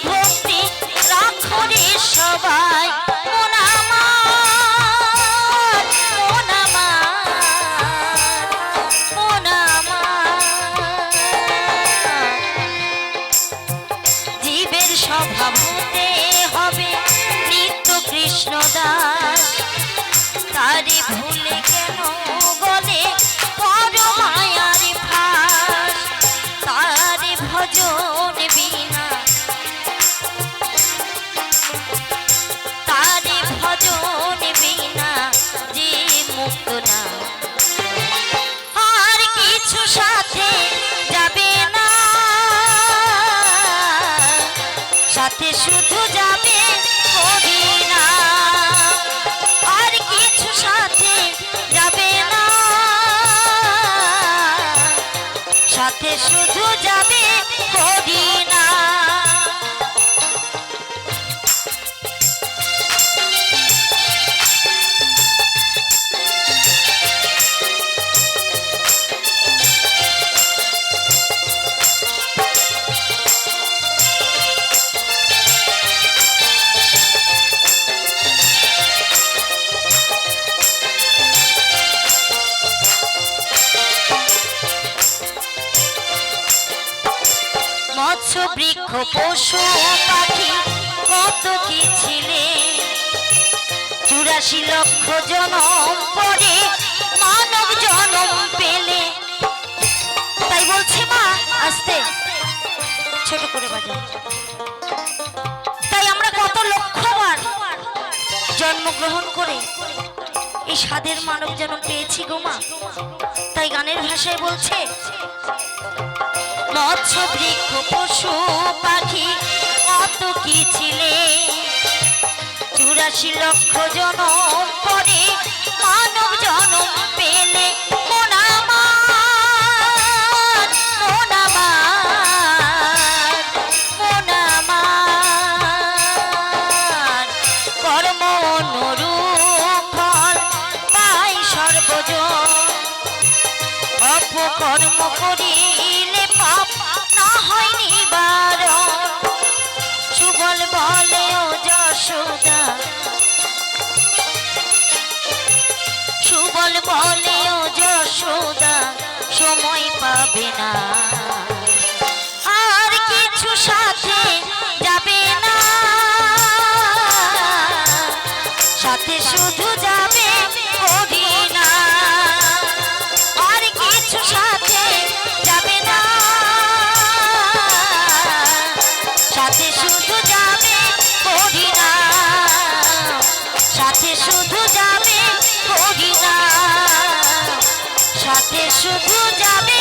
ভক্তি রাখো রে সবাই মন আমার মন আমার মন আমার জীবের স্বভাব হতে হবে নিত্য কৃষ্ণ দাস তারে ভুলে কেন গলে বড় মায়ার ফাঁস তারে ভজন বিনা তারে ভজন বিনা যে মুক্ত না আর কিছু সাথে যাবে না সাথে শুধু যাবে হরিনা আর কিছু সাথে যাবে না সাথে শুধু যাবে হরিনা মৎস্য বৃক্ষ পশু পাখি কত কি ছিলে 84 লক্ষ জনম পরে মানব জনম পেলে তাই বলছে মা আস্তে ছোট করে বাজাও তাই আমরা কত লক্ষবার জন্মগ্রহণ করে এই স্বাদের মানব জন্ম পেয়েছি গো মা তাই গানের ভাষায় বলছে মৎস্য বৃক্ষ পশু পাখি কত কি ছিলে 84 লক্ষ জনম পরে মানব জনম পেলে মন আমার মন আমার মন আমার কর্ম অনুরূপ ফল পাই সর্বজন অপকর্ম করিলে পাপ না হয় নিবারণ সুবল বলে ও যশোদা সুবল বলে ও যশোদা সময় পাবে না আর কিছু সাথে যাবে না সাথে শুধু যাবে হরিনা আর কিছু সাথে যাবে না সাথে শুধু যাবে হরিনা সাথে শুধু যাবে হরিনা সাথে শুধু যাবে